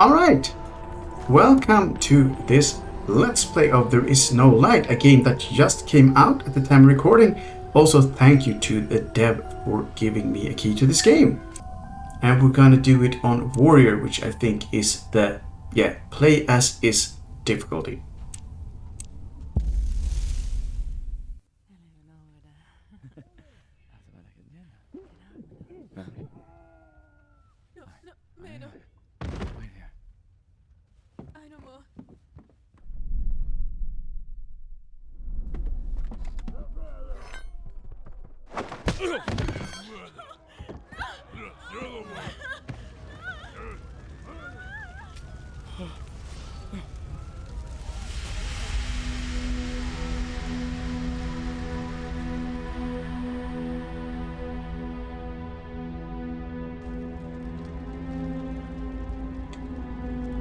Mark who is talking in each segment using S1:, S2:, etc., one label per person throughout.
S1: Alright, welcome to this Let's Play of There Is No Light, a game that just came out at the time of recording. Also, thank you to the dev for giving me a key to this game. And we're gonna do it on Warrior, which I think is the, play as is difficulty.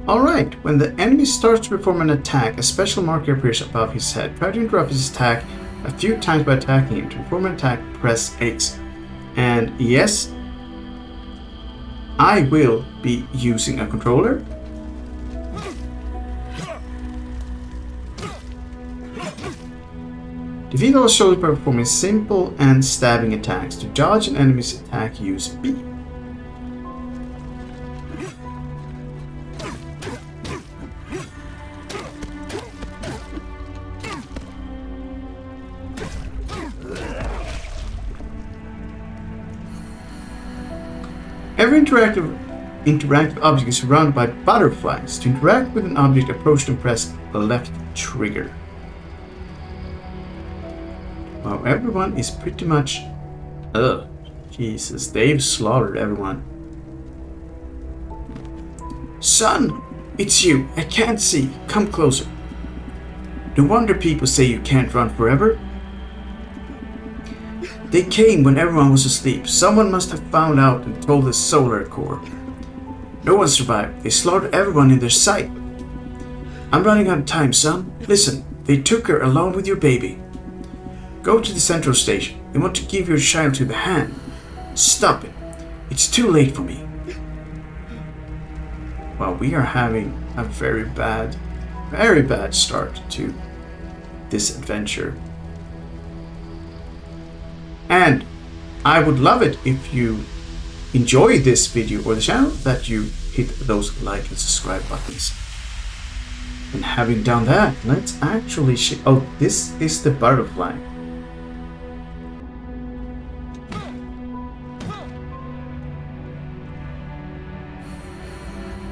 S1: Alright, when the enemy starts to perform an attack, a special marker appears above his head. Try to interrupt his attack a few times by attacking him. To perform an attack, press X. And yes, I will be using a controller. Defeat all soldiers by performing simple and stabbing attacks. To dodge an enemy's attack, use B. Every interactive object is surrounded by butterflies. To interact with an object, approach and press the left trigger. Wow, everyone is pretty much... Ugh, Jesus, they've slaughtered everyone. Son, it's you. I can't see. Come closer. No wonder people say you can't run forever. They came when everyone was asleep. Someone must have found out and told the Solar Corps. No one survived. They slaughtered everyone in their sight. I'm running out of time, son. Listen, they took her along with your baby. Go to the central station. They want to give your child to the hand. Stop it. It's too late for me. Well, we are having a very bad start to this adventure. And I would love it if you enjoy this video or the channel that you hit those like and subscribe buttons. And having done that, let's actually oh, this is the butterfly.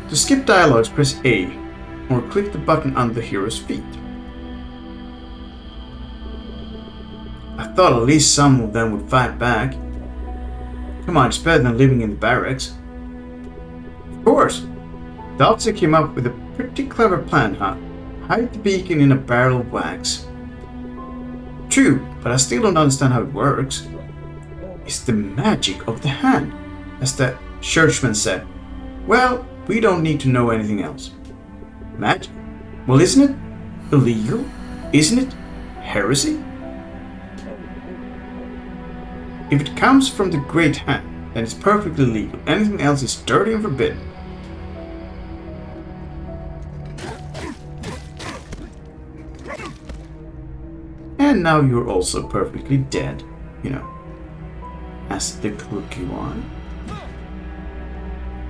S1: To skip dialogues, press A or click the button under the hero's feet. I thought at least some of them would fight back. Come on, it's better than living in the barracks. Of course. The officer came up with a pretty clever plan, huh? Hide the beacon in a barrel of wax. True, but I still don't understand how it works. It's the magic of the hand, as the churchman said. Well, we don't need to know anything else. Magic? Well, isn't it illegal? Isn't it heresy? If it comes from the Great Hand, then it's perfectly legal. Anything else is dirty and forbidden. And now you're also perfectly dead, you know, as the crook you are.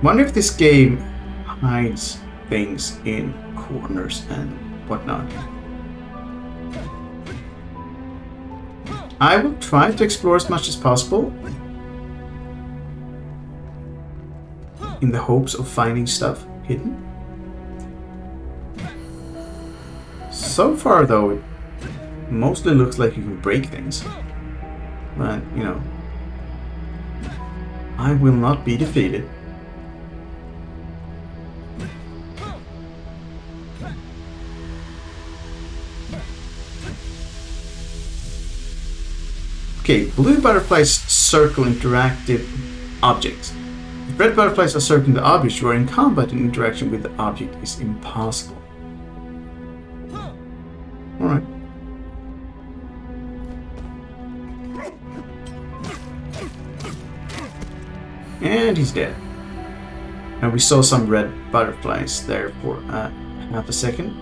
S1: Wonder if this game hides things in corners and whatnot. I will try to explore as much as possible in the hopes of finding stuff hidden. So far though, it mostly looks like you can break things. But, you know, I will not be defeated. Okay, blue butterflies circle interactive objects. If red butterflies are circling the object you are in combat, and interaction with the object is impossible. Alright. And he's dead. And we saw some red butterflies there for half a second.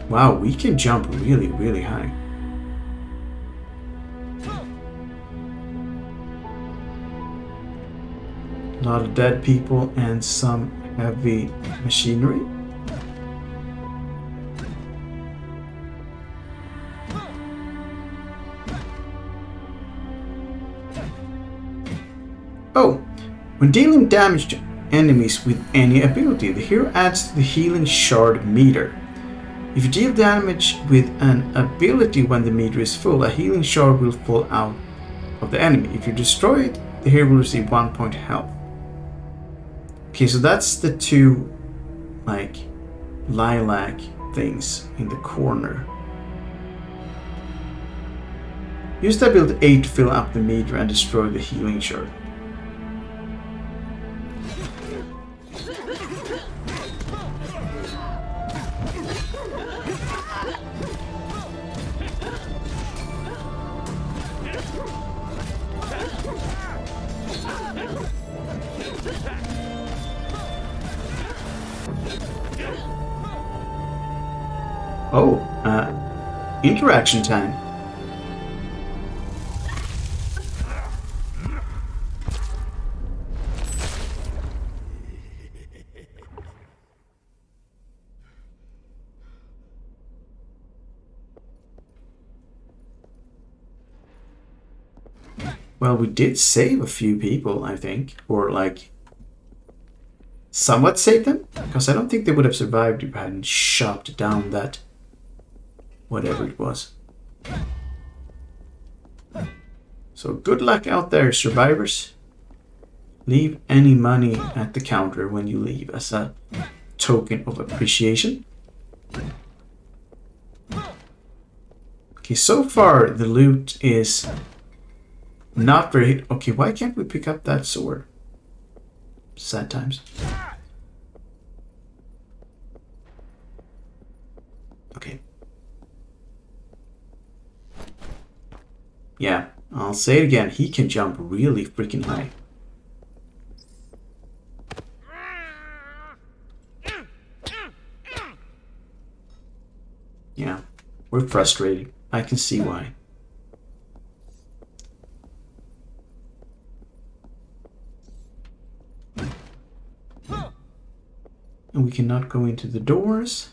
S1: Wow, we can jump really, really high. A lot of dead people and some heavy machinery. Oh, when dealing damage to enemies with any ability, the hero adds to the healing shard meter. If you deal damage with an ability when the meter is full, a healing shard will fall out of the enemy. If you destroy it, the hero will receive 1 point health. Okay, so that's the two, like, lilac things in the corner. Use the ability 8 to fill up the meter and destroy the healing shard. Oh, interaction time. Well, we did save a few people, I think, or like somewhat save them, because I don't think they would have survived if I hadn't shot down that whatever it was. So good luck out there, survivors. Leave any money at the counter when you leave as a token of appreciation. Okay, so far the loot is not very... Okay, why can't we pick up that sword? Sad times. Okay. Yeah, I'll say it again. He can jump really freaking high. Yeah, we're frustrated. I can see why. And we cannot go into the doors.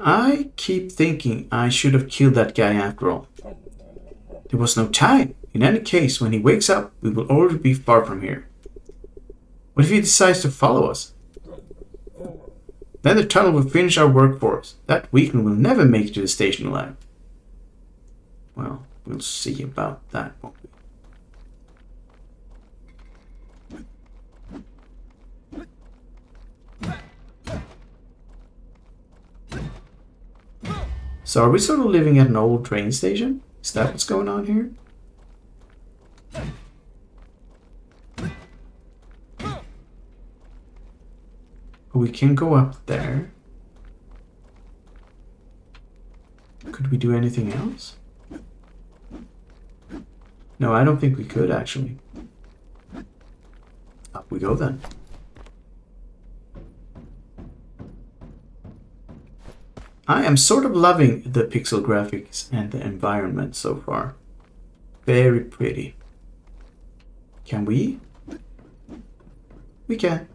S1: I keep thinking I should have killed that guy after all. There was no time. In any case, when he wakes up, we will already be far from here. What if he decides to follow us? Then the tunnel will finish our work for us. That weakling will never make it to the station alive. Well, we'll see about that, won't we? So are we sort of living at an old train station? Is that what's going on here? We can go up there. Could we do anything else? No, I don't think we could actually. Up we go then. I am sort of loving the pixel graphics and the environment so far. Very pretty. Can we? We can.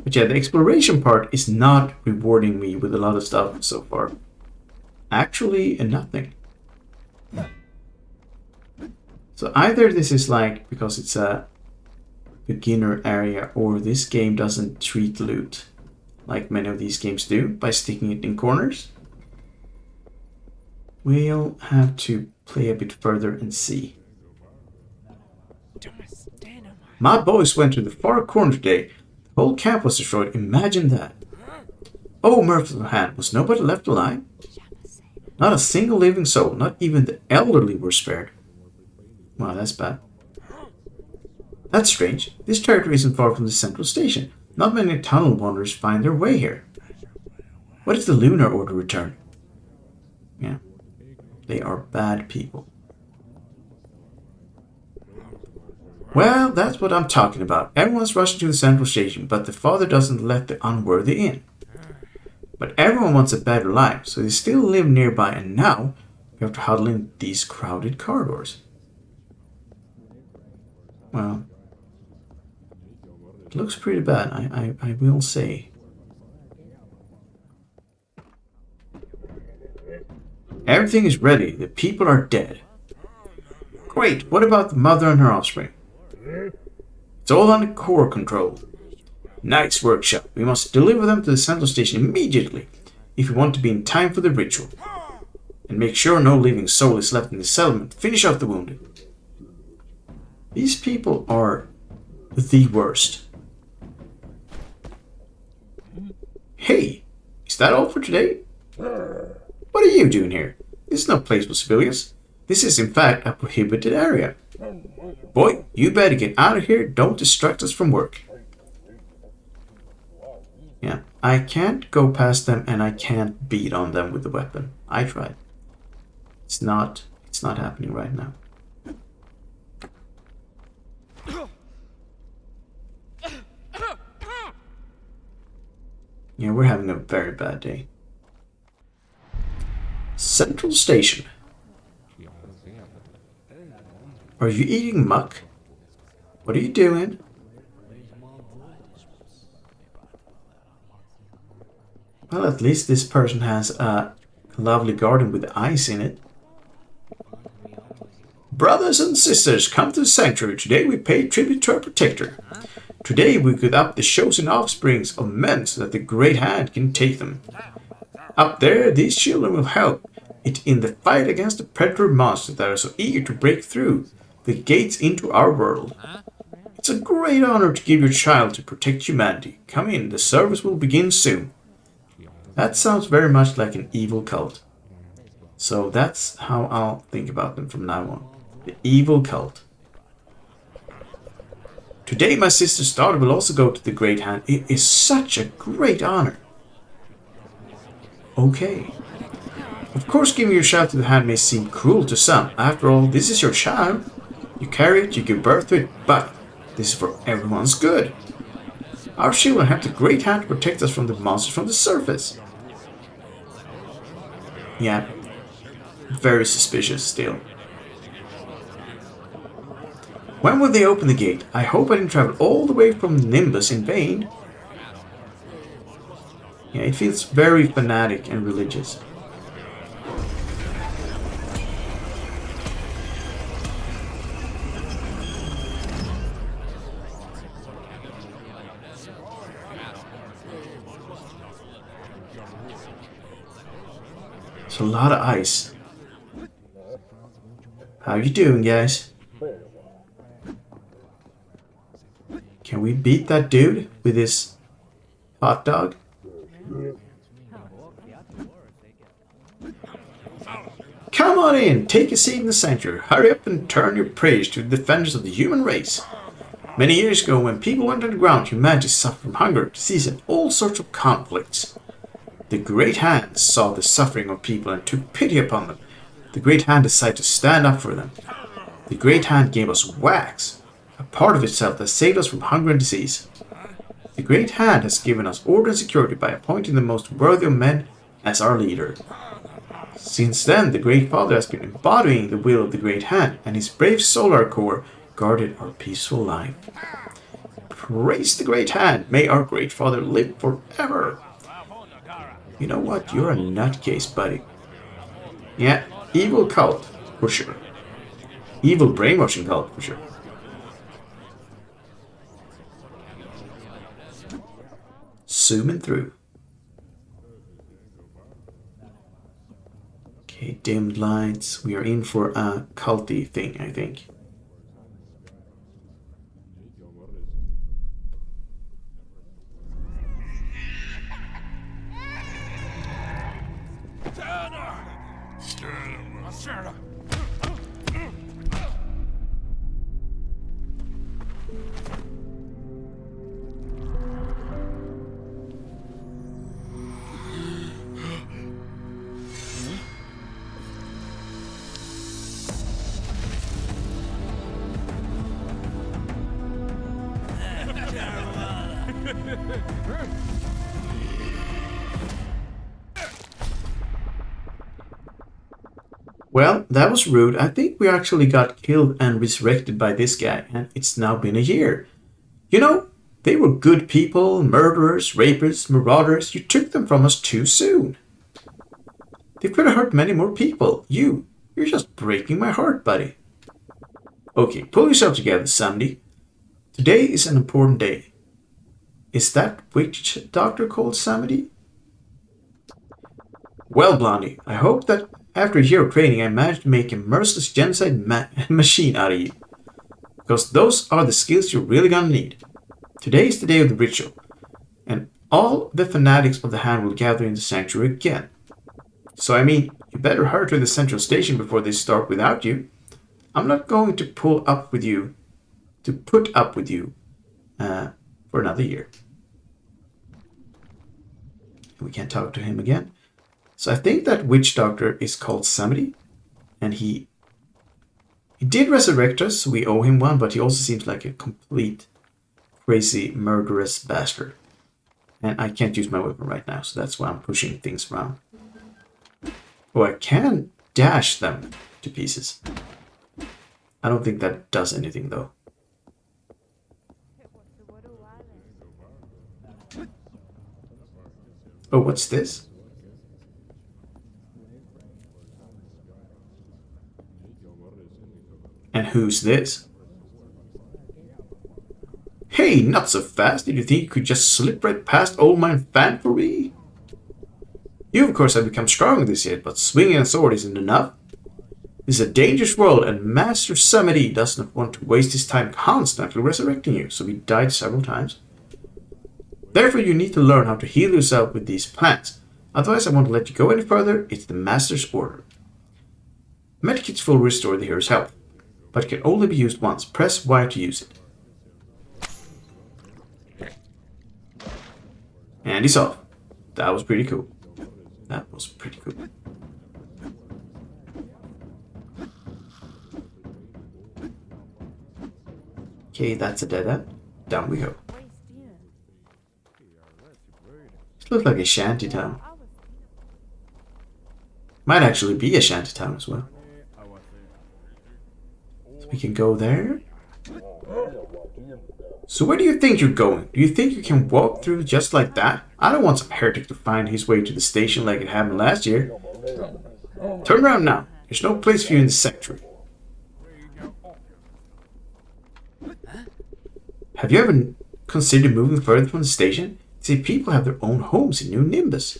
S1: But yeah, the exploration part is not rewarding me with a lot of stuff so far. Actually, nothing. So either this is like because it's a beginner area, or this game doesn't treat loot like many of these games do by sticking it in corners. We'll have to play a bit further and see. My boys went to the far corner today. The whole camp was destroyed. Imagine that. Oh, merciful hand, was nobody left alive? Not a single living soul, not even the elderly were spared. Wow, that's bad. That's strange. This territory isn't far from the central station. Not many tunnel wanderers find their way here. What is the Lunar Order return? Yeah. They are bad people. Well, that's what I'm talking about. Everyone's rushing to the central station, but the father doesn't let the unworthy in. But everyone wants a better life, so they still live nearby, and now we have to huddle in these crowded corridors. Well, it looks pretty bad, I will say. Everything is ready. The people are dead. Great. What about the mother and her offspring? It's all under core control. Nice workshop. We must deliver them to the central station immediately if we want to be in time for the ritual. And make sure no living soul is left in the settlement. Finish off the wounded. These people are the worst. Hey, is that all for today? What are you doing here? This is no place for civilians. This is in fact a prohibited area. Boy, you better get out of here. Don't distract us from work. Yeah, I can't go past them and I can't beat on them with the weapon. I tried. It's not happening right now. Yeah, we're having a very bad day. Central Station. Are you eating muck? What are you doing? Well, at least this person has a lovely garden with ice in it. Brothers and sisters, come to the sanctuary. Today we pay tribute to our protector. Today we could up the chosen offsprings of men so that the great hand can take them. Up there, these children will help it in the fight against the predator monsters that are so eager to break through the gates into our world. It's a great honor to give your child to protect humanity. Come in, the service will begin soon. That sounds very much like an evil cult. So that's how I'll think about them from now on. The evil cult. Today my sister's daughter will also go to the Great Hand. It is such a great honor. Okay. Of course giving your child to the hand may seem cruel to some. After all, this is your child. You carry it, you give birth to it, but this is for everyone's good. Our children have the Great Hand to protect us from the monsters from the surface. Yeah. Very suspicious still. When will they open the gate? I hope I didn't travel all the way from Nimbus in vain. Yeah, it feels very fanatic and religious. It's a lot of ice. How you doing, guys? Can we beat that dude with his hot dog? Come on in, take a seat in the sanctuary. Hurry up and turn your praise to the defenders of the human race. Many years ago, when people went underground, humanity suffered from hunger, disease, and all sorts of conflicts. The Great Hand saw the suffering of people and took pity upon them. The Great Hand decided to stand up for them. The Great Hand gave us wax, a part of itself that saved us from hunger and disease. The Great Hand has given us order and security by appointing the most worthy of men as our leader. Since then, the Great Father has been embodying the will of the Great Hand, and his brave solar core guarded our peaceful life. Praise the Great Hand! May our Great Father live forever! You know what? You're a nutcase, buddy. Yeah, evil cult, for sure. Evil brainwashing cult, for sure. Zooming through. Okay, dimmed lights. We are in for a culty thing, I think. Well, that was rude. I think we actually got killed and resurrected by this guy, and it's now been a year. You know, they were good people, murderers, rapists, marauders. You took them from us too soon. They could have hurt many more people. You're just breaking my heart, buddy. Okay, pull yourself together, Samedi. Today is an important day. Is that witch doctor called Samedi? Well, Blondie, I hope that after a year of training I managed to make a merciless genocide machine out of you. Because those are the skills you're really gonna need. Today is the day of the ritual, and all the fanatics of the hand will gather in the sanctuary again. So I mean, you better hurry to the central station before they start without you. I'm not going to put up with you for another year. We can't talk to him again. So I think that witch doctor is called Samedi, and he did resurrect us, so we owe him one, but he also seems like a complete crazy murderous bastard. And I can't use my weapon right now, so that's why I'm pushing things around. Oh, I can dash them to pieces. I don't think that does anything though. Oh, what's this? And who's this? Hey, not so fast. Did you think you could just slip right past old man Fanfourie? You, of course, have become strong this year, but swinging a sword isn't enough. This is a dangerous world, and Master Samedi does not want to waste his time constantly resurrecting you, so he died several times. Therefore, you need to learn how to heal yourself with these plants. Otherwise, I won't let you go any further. It's the Master's order. Medkits will restore the hero's health, but can only be used once. Press Y to use it. And he's off. That was pretty cool. That was pretty cool. Okay, that's a dead end. Down we go. This looks like a shanty town. Might actually be a shanty town as well. So we can go there. So where do you think you're going? Do you think you can walk through just like that? I don't want some heretic to find his way to the station like it happened last year. Turn around now. There's no place for you in the sanctuary. Have you ever considered moving further from the station? See, people have their own homes in New Nimbus.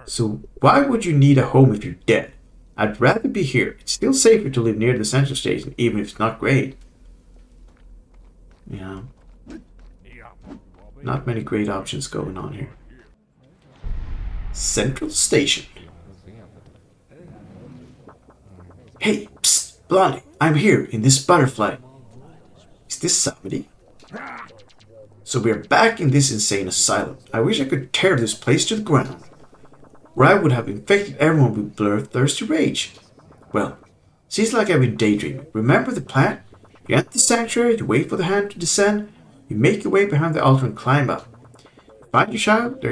S1: So why would you need a home if you're dead? I'd rather be here. It's still safer to live near the central station, even if it's not great. Yeah. Not many great options going on here. Central Station. Hey, psst, Blondie, I'm here in this butterfly. Is this Samedi? So we're back in this insane asylum. I wish I could tear this place to the ground, where I would have infected everyone with bloodthirsty rage. Well, seems like I've been daydreaming. Remember the plan? You enter the sanctuary, you wait for the hand to descend, you make your way behind the altar and climb up. Find your child,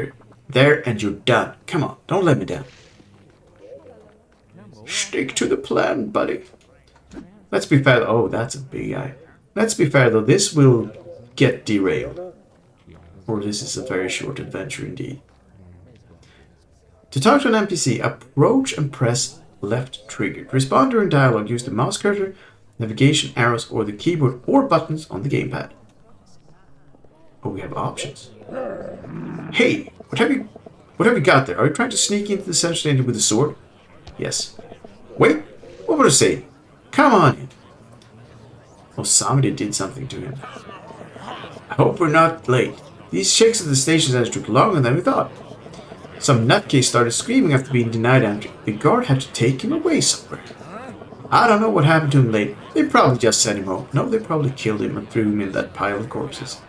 S1: there, and you're done. Come on, don't let me down. Stick to the plan, buddy. Let's be fair. Oh, that's a big guy. Let's be fair, though. This will get derailed. Or this is a very short adventure indeed. To talk to an NPC, approach and press left trigger. To respond during dialogue, use the mouse cursor, navigation arrows, or the keyboard or buttons on the gamepad. Oh, we have options. Hey, what have you got there? Are you trying to sneak into the central station with a sword? Yes. Wait, what would I say? Come on in. Oh, somebody did something to him. I hope we're not late. These checks at the station center took longer than we thought. Some nutcase started screaming after being denied entry. The guard had to take him away somewhere. I don't know what happened to him later. They probably just sent him home. No, they probably killed him and threw him in that pile of corpses.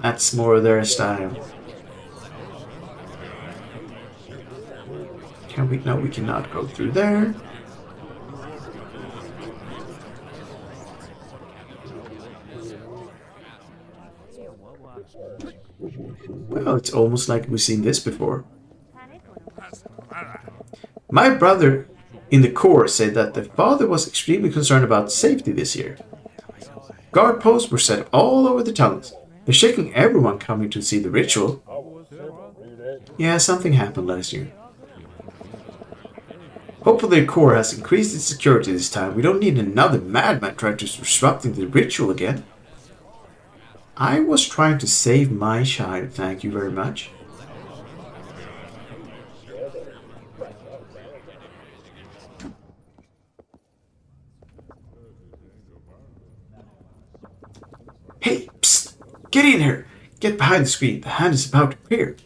S1: That's more their style. Can we? No, we cannot go through there. Well, it's almost like we've seen this before. My brother in the Corps said that the father was extremely concerned about safety this year. Guard posts were set up all over the tunnels. They're checking everyone coming to see the ritual. Yeah, something happened last year. Hopefully the Corps has increased its security this time. We don't need another madman trying to disrupt the ritual again. I was trying to save my child, thank you very much. Hey, psst! Get in here! Get behind the screen. The hand is about to appear.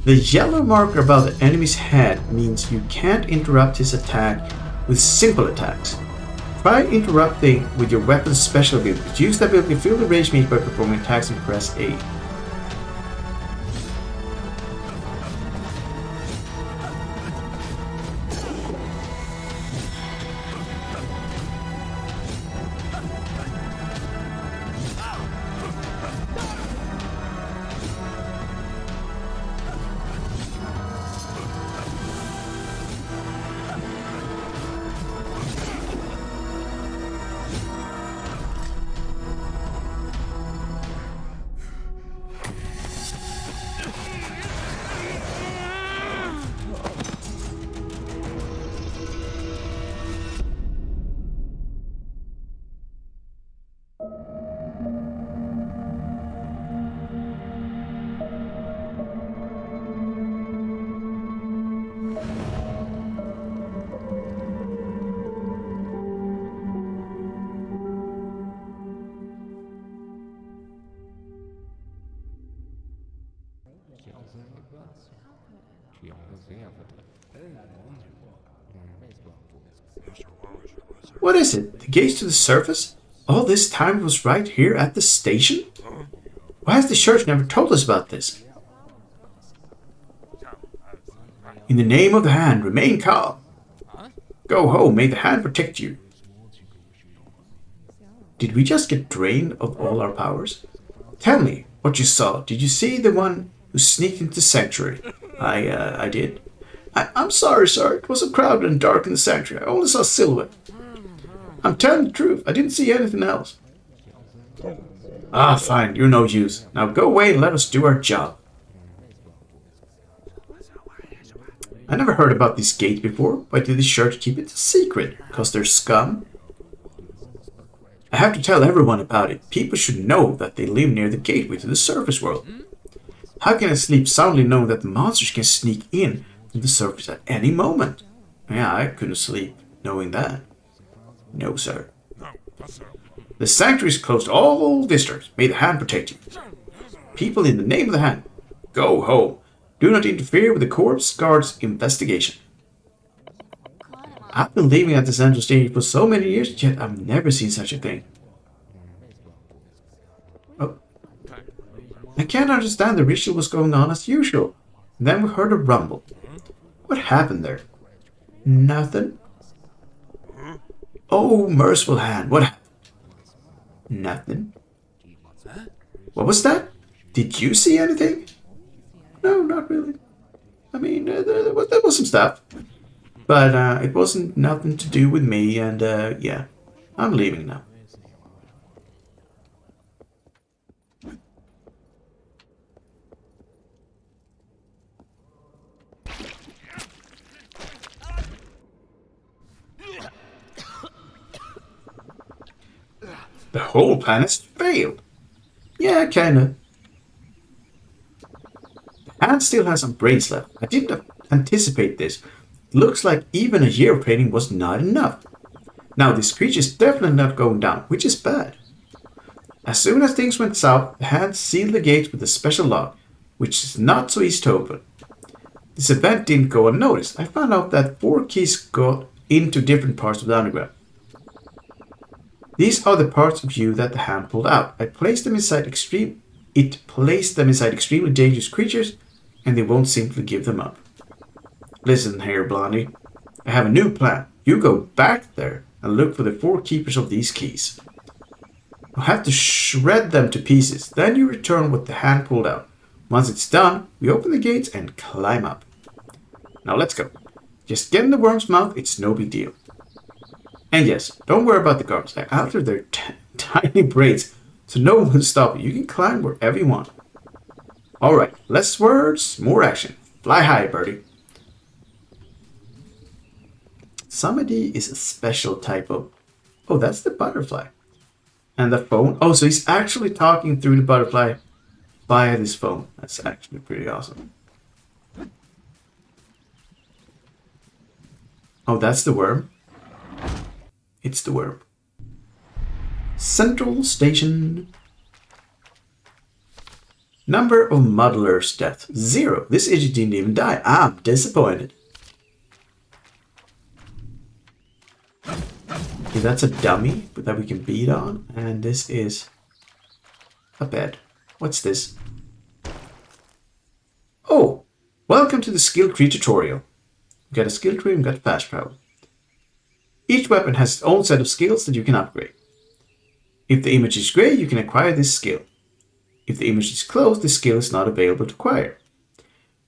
S1: The yellow marker above the enemy's head means you can't interrupt his attack with simple attacks. Try interrupting with your weapon's special abilities. Use the ability to fill the range meter by performing attacks and press A. What is it? The gates to the surface? All this time it was right here at the station? Why has the church never told us about this? In the name of the hand, remain calm. Go home, may the hand protect you. Did we just get drained of all our powers? Tell me what you saw. Did you see the one who sneaked into the sanctuary? I did. I'm sorry, sir. It was so crowded and dark in the sanctuary. I only saw a silhouette. I'm telling the truth. I didn't see anything else. Ah, fine. You're no use. Now go away and let us do our job. I never heard about these gates before. Why did the church keep it a secret? Because they're scum? I have to tell everyone about it. People should know that they live near the gateway to the surface world. How can I sleep soundly knowing that the monsters can sneak in to the surface at any moment? Yeah, I couldn't sleep knowing that. No, sir. The sanctuary is closed to all visitors. May the hand protect you. People, in the name of the hand, go home. Do not interfere with the corpse guard's investigation. I've been living at the central station for so many years, yet I've never seen such a thing. Oh. I can't understand. The ritual was going on as usual. Then we heard a rumble. What happened there? Nothing. Oh, merciful hand, what happened? Nothing. What was that? Did you see anything? No, not really. I mean, there was some stuff. But it wasn't nothing to do with me, and yeah, I'm leaving now. The whole plan has failed. Yeah, kinda. The hand still has some brains left. I didn't anticipate this. It looks like even a year of training was not enough. Now this creature is definitely not going down, which is bad. As soon as things went south, the hand sealed the gates with a special lock, which is not so easy to open. This event didn't go unnoticed. I found out that 4 keys go into different parts of the underground. These are the parts of you that the hand pulled out. It placed them inside extremely dangerous creatures, and they won't simply give them up. Listen here, Blondie. I have a new plan. You go back there and look for the 4 keepers of these keys. You'll have to shred them to pieces. Then you return what the hand pulled out. Once it's done, we open the gates and climb up. Now let's go. Just get in the worm's mouth, it's no big deal. And yes, don't worry about the guards. I altered their tiny braids, so no one will stop you. You can climb wherever you want. Alright, less words, more action. Fly high, birdie. Samedi is a special type of... Oh, that's the butterfly. And the phone. Oh, so he's actually talking through the butterfly via this phone. That's actually pretty awesome. Oh, that's the worm. It's the worm. Central Station. Number of muddlers' death. 0. This idiot didn't even die. I'm disappointed. Okay, that's a dummy that we can beat on. And this is a bed. What's this? Oh, welcome to the skill tree tutorial. We've got a skill tree and we've got fast travel. Each weapon has its own set of skills that you can upgrade. If the image is grey, you can acquire this skill. If the image is closed, this skill is not available to acquire.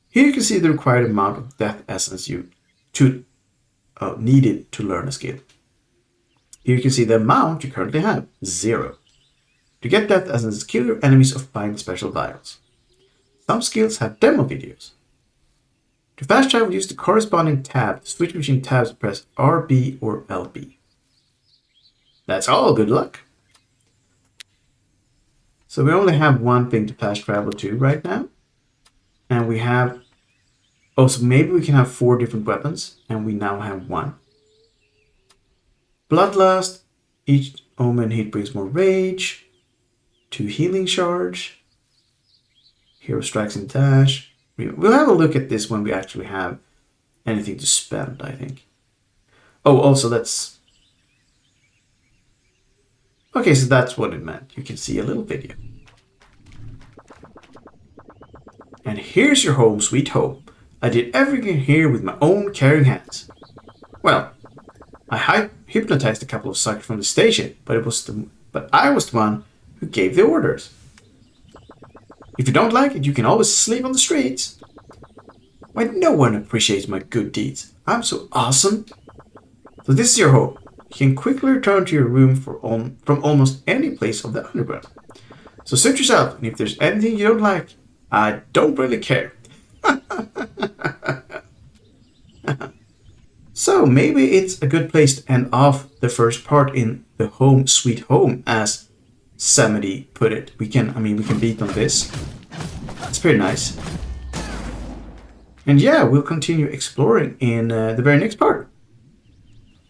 S1: Here you can see the required amount of death essence you needed to learn a skill. Here you can see the amount you currently have, 0. To get death essence, kill your enemies or find special vials. Some skills have demo videos. To fast travel, use the corresponding tab. To switch between tabs, press RB or LB. That's all. Good luck. So we only have one thing to fast travel to right now. And we have... Oh, so maybe we can have 4 different weapons. And we now have 1. Bloodlust. Each omen hit brings more rage. 2 healing charge. Hero strikes and dash. We'll have a look at this when we actually have anything to spend, I think. Oh, also that's... Okay, so that's what it meant. You can see a little video. And here's your home, sweet home. I did everything here with my own caring hands. Well, I hypnotized a couple of suckers from the station, but I was the one who gave the orders. If you don't like it, you can always sleep on the streets. Why, no one appreciates my good deeds. I'm so awesome. So this is your home. You can quickly return to your room from almost any place of the underground. So suit yourself, and if there's anything you don't like, I don't really care. So maybe it's a good place to end off the first part in the home sweet home, as Samedi put it. We can beat on this. It's pretty nice. And yeah, we'll continue exploring in the very next part.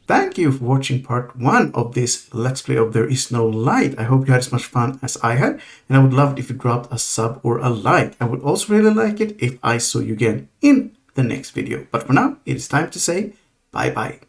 S1: Thank you for watching part 1 of this Let's Play of There Is No Light. I hope you had as much fun as I had, and I would love it if you dropped a sub or a like. I would also really like it if I saw you again in the next video. But for now, it is time to say bye-bye.